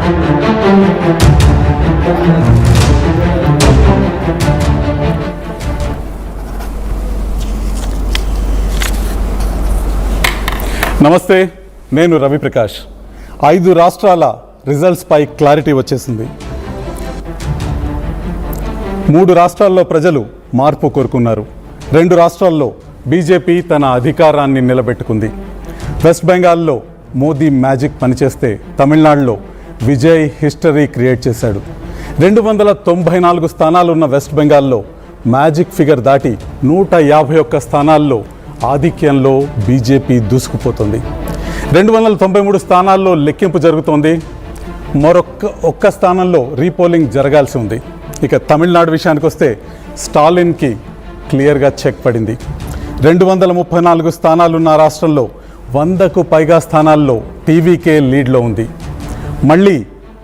నమస్తే, నేను రవి ప్రకాష్. 5 రాష్ట్రాల రిజల్ట్స్ పై క్లారిటీ వచ్చేసింది. 3 రాష్ట్రాల్లో ప్రజలు మార్పు కోరుకున్నారు. 2 రాష్ట్రాల్లో బీజేపీ తన అధికారాన్ని నిలబెట్టుకుంది. వెస్ట్ బెంగాల్లో మోదీ మ్యాజిక్ పనిచేస్తే తమిళనాడులో విజయ్ హిస్టరీ క్రియేట్ చేశాడు. 294 స్థానాలున్న వెస్ట్ బెంగాల్లో మ్యాజిక్ ఫిగర్ దాటి 151 స్థానాల్లో ఆధిక్యంలో బీజేపీ దూసుకుపోతుంది. 293 స్థానాల్లో లెక్కింపు జరుగుతోంది. ఒక్క స్థానంలో రీపోలింగ్ జరగాల్సి ఉంది. ఇక తమిళనాడు విషయానికి వస్తే స్టాలిన్కి క్లియర్గా చెక్ పడింది. 234 స్థానాలున్న రాష్ట్రంలో 100కు పైగా స్థానాల్లో టీవీకే లీడ్లో ఉంది. మళ్ళీ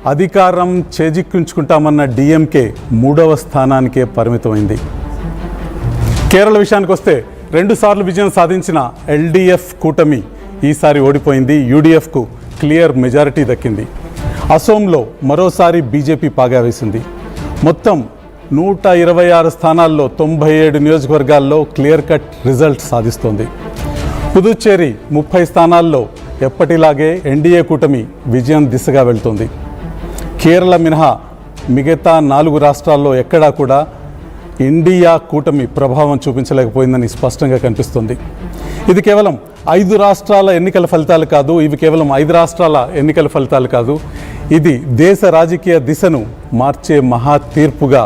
అధికారం చేజిక్కించుకుంటామన్న డిఎంకే 3వ స్థానానికే పరిమితమైంది. కేరళ విషయానికి వస్తే 2 సార్లు విజయం సాధించిన ఎల్డీఎఫ్ కూటమి ఈసారి ఓడిపోయింది. యూడీఎఫ్కు క్లియర్ మెజారిటీ దక్కింది. అసోంలో మరోసారి బీజేపీ పాగా వేసింది. మొత్తం 126 స్థానాల్లో 97 నియోజకవర్గాల్లో క్లియర్ కట్ రిజల్ట్ సాధిస్తోంది. పుదుచ్చేరి 30 స్థానాల్లో ఎప్పటిలాగే ఎన్డీఏ కూటమి విజయం దిశగా వెళ్తోంది. కేరళ మినహా మిగతా 4 రాష్ట్రాల్లో ఎక్కడా కూడా ఇండియా కూటమి ప్రభావం చూపించలేకపోయిందని స్పష్టంగా కనిపిస్తుంది. ఇది కేవలం 5 రాష్ట్రాల ఎన్నికల ఫలితాలు కాదు. ఇవి కేవలం 5 రాష్ట్రాల ఎన్నికల ఫలితాలు కాదు. ఇది దేశ రాజకీయ దిశను మార్చే మహా తీర్పుగా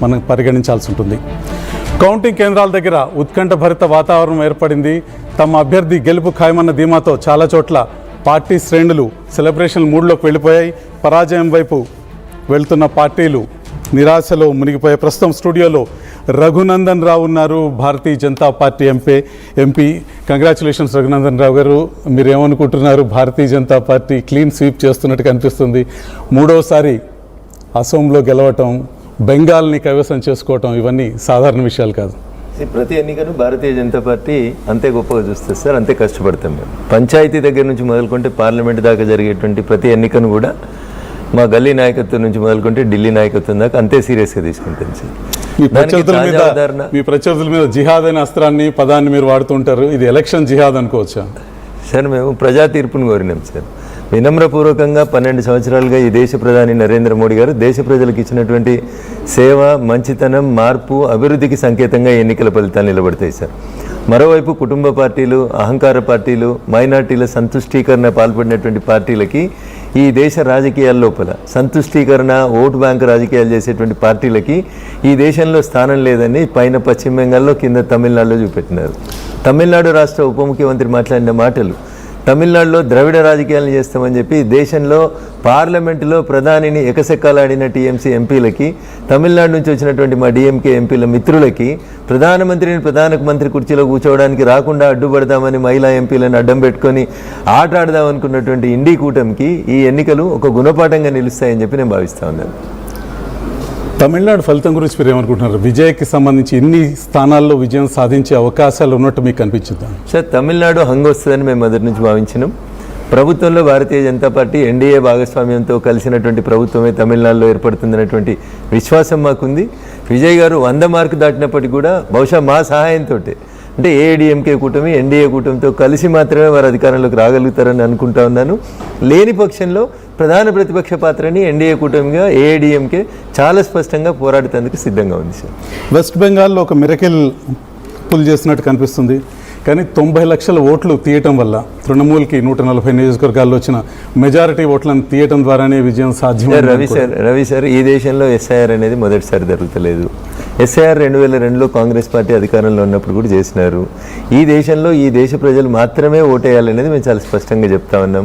మనం పరిగణించాల్సి ఉంటుంది. కౌంటింగ్ కేంద్రాల దగ్గర ఉత్కంఠభరిత వాతావరణం ఏర్పడింది. తమ అభ్యర్థి గెలుపు ఖాయమన్న ధీమాతో చాలా చోట్ల పార్టీ శ్రేణులు సెలబ్రేషన్ మూడ్లోకి వెళ్ళిపోయాయి. పరాజయం వైపు వెళ్తున్న పార్టీలు నిరాశలో మునిగిపోయాయి. ప్రస్తుతం స్టూడియోలో రఘునందన్ రావు ఉన్నారు, భారతీయ జనతా పార్టీ ఎంపీ. కంగ్రాచులేషన్స్ రఘునందన్ రావు గారు. మీరు ఏమనుకుంటున్నారు? భారతీయ జనతా పార్టీ క్లీన్ స్వీప్ చేస్తున్నట్టు కనిపిస్తుంది. 3వసారి అసోంలో గెలవటం, బెంగాల్ని కైవసం చేసుకోవటం ఇవన్నీ సాధారణ విషయాలు కాదు. ప్రతి ఎన్నికను భారతీయ జనతా పార్టీ అంతే గొప్పగా చూస్తుంది సార్, అంతే కష్టపడతాం మేము. పంచాయతీ దగ్గర నుంచి మొదలుకుంటే పార్లమెంట్ దాకా జరిగేటువంటి ప్రతి ఎన్నికను కూడా మా గల్లీ నాయకత్వం నుంచి మొదలుకుంటే ఢిల్లీ నాయకత్వం దాకా అంతే సీరియస్గా తీసుకుంటుంది సార్. మీ ప్రత్యర్థుల మీద జిహాద్ అనే అస్త్రాన్ని పదాన్ని మీరు వాడుతుంటారు. ఇది ఎలక్షన్ జిహాద్ అనుకోవచ్చా సార్? మేము ప్రజా తీర్పును కోరినాం సార్. వినమ్రపూర్వకంగా 12 సంవత్సరాలుగా ఈ దేశ ప్రధాని నరేంద్ర మోడీ గారు దేశ ప్రజలకు ఇచ్చినటువంటి సేవ, మంచితనం, మార్పు, అభివృద్ధికి సంకేతంగా ఎన్నికల ఫలితాలు నిలబడతాయి సార్. మరోవైపు కుటుంబ పార్టీలు, అహంకార పార్టీలు, మైనార్టీల సంతుష్టీకరణ పాల్పడినటువంటి పార్టీలకి ఈ దేశ రాజకీయాల లోపల సంతుష్టీకరణ, ఓటు బ్యాంకు రాజకీయాలు చేసేటువంటి పార్టీలకి ఈ దేశంలో స్థానం లేదని పైన పశ్చిమ బెంగాల్లో, కింద తమిళనాడులో చూపెట్టినారు. తమిళనాడు రాష్ట్ర ఉప ముఖ్యమంత్రి మాట్లాడిన మాటలు, తమిళనాడులో ద్రవిడ రాజకీయాలను చేస్తామని చెప్పి దేశంలో పార్లమెంటులో ప్రధానిని ఎకసెక్కాలాడిన టీఎంసీ ఎంపీలకి, తమిళనాడు నుంచి వచ్చినటువంటి మా డిఎంకే ఎంపీల మిత్రులకి ప్రధానమంత్రిని ప్రధానమంత్రి కుర్చీలో కూర్చోవడానికి రాకుండా అడ్డుపడదామని మహిళా ఎంపీలను అడ్డం పెట్టుకొని ఆట ఆడదామనుకున్నటువంటి ఇండి కూటమికి ఈ ఎన్నికలు ఒక గుణపాఠంగా నిలుస్తాయని చెప్పి నేను భావిస్తా ఉన్నాను. తమిళనాడు ఫలితం గురించి మీరు ఏమనుకుంటున్నారు? విజయ్కి సంబంధించి ఎన్ని స్థానాల్లో విజయం సాధించే అవకాశాలు ఉన్నట్టు మీకు కనిపించిందా? సార్, తమిళనాడు హంగు వస్తుందని మేము మొదటి నుంచి భావించినాం. ప్రభుత్వంలో భారతీయ జనతా పార్టీ ఎన్డీఏ భాగస్వామ్యంతో కలిసినటువంటి ప్రభుత్వమే తమిళనాడులో ఏర్పడుతుందనేటువంటి విశ్వాసం మాకుంది. విజయ్ గారు 100 మార్కు దాటినప్పటికీ కూడా బహుశా మా సహాయంతో, అంటే ఏఐడిఎంకే కూటమి ఎన్డీఏ కూటమితో కలిసి మాత్రమే వారు అధికారంలోకి రాగలుగుతారని అనుకుంటా ఉన్నాను. లేని పక్షంలో ప్రధాన ప్రతిపక్ష పాత్రని ఎన్డీఏ కూటమిగా ఏఐడిఎంకే చాలా స్పష్టంగా పోరాడేందుకు సిద్ధంగా ఉంది సార్. వెస్ట్ బెంగాల్లో ఒక మిరకిల్ పుల్ చేసినట్టు కనిపిస్తుంది. కానీ 90 లక్షల ఓట్లు తీయటం వల్ల తృణమూల్కి 140 నియోజకవర్గాల్లో వచ్చిన మెజారిటీ ఓట్లను తీయటం ద్వారానే విజయం సాధ్యం. రవి సార్, ఈ దేశంలో ఎస్ఐఆర్ అనేది మొదటిసారి జరుగుతలేదు. ఎస్ఐఆర్ 2002లో కాంగ్రెస్ పార్టీ అధికారంలో ఉన్నప్పుడు కూడా చేసినారు. ఈ దేశంలో ఈ దేశ ప్రజలు మాత్రమే ఓటేయాలనేది మేము చాలా స్పష్టంగా చెప్తా ఉన్నాం.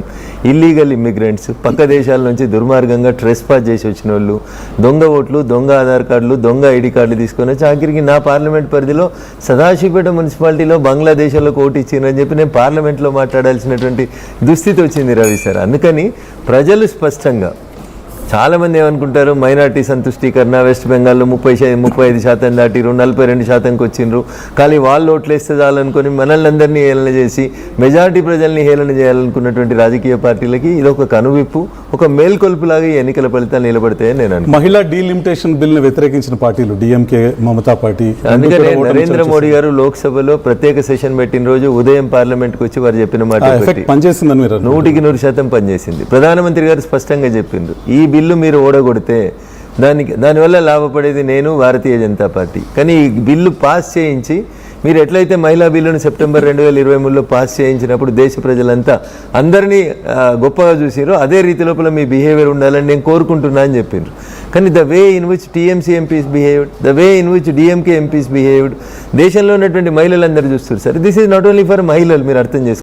ఇల్లీగల్ ఇమ్మిగ్రెంట్స్, పక్క దేశాల నుంచి దుర్మార్గంగా ట్రెస్పాస్ చేసి వచ్చిన వాళ్ళు, దొంగ ఓట్లు, దొంగ ఆధార్ కార్డులు, దొంగ ఐడి కార్డులు తీసుకొని వచ్చి ఆఖరికి నా పార్లమెంట్ పరిధిలో సదాశివపేట మున్సిపాలిటీలో బంగ్లాదేశ్లకు ఓటు ఇచ్చిందని చెప్పి నేను పార్లమెంట్లో మాట్లాడాల్సినటువంటి దుస్థితి వచ్చింది రవి సార్. అందుకని ప్రజలు స్పష్టంగా చాలామంది ఏమనుకుంటారు మైనార్టీ సంతుష్టీకరణ వెస్ట్ బెంగాల్లో 35% దాటిరు, 42%కి వచ్చిండ్రు, కానీ వాళ్ళు ఓట్లు వేస్తే చాలనుకొని మనల్ని అందరినీ హేళన చేసి మెజారిటీ ప్రజల్ని హేళన చేయాలనుకున్నటువంటి రాజకీయ పార్టీలకి ఇది ఒక కనువిప్పు, ఒక మేల్కొల్పులాగా ఈ ఎన్నికల ఫలితాలు నిలబడతాయని నేను అనుకుంటున్నాను. మహిళా డీలిమిటేషన్ బిల్ను వ్యతిరేకించిన పార్టీలు డిఎంకే, మమతా పార్టీ, అందుకనే నరేంద్ర మోడీ గారు లోక్సభలో ప్రత్యేక సెషన్ పెట్టిన రోజు ఉదయం పార్లమెంట్కి వచ్చి వారు చెప్పిన మాట ఎఫెక్ట్ పనిచేసిందని మీరు 100% పనిచేసింది. ప్రధానమంత్రి గారు స్పష్టంగా చెప్పిండ్రు, ఈ బిల్లు మీరు ఓడగొడితే దానివల్ల లాభపడేది నేను, భారతీయ జనతా పార్టీ. కానీ ఈ బిల్లు పాస్ చేయించి మీరు ఎట్లయితే మహిళా బిల్లును సెప్టెంబర్ 2023లో పాస్ చేయించినప్పుడు దేశ ప్రజలంతా అందరినీ గొప్పగా చూసారో అదే రీతి లోపల మీ బిహేవియర్ ఉండాలని నేను కోరుకుంటున్నా అని చెప్పిండ్రు. కానీ the way in which TMC MPs behaved, the way in which DMK MPs behaved, దేశంలో ఉన్నటువంటి మహిళలందరూ చూస్తారు sir. This is not only for మహిళలు, మీరు అర్థం చేసుకోండి.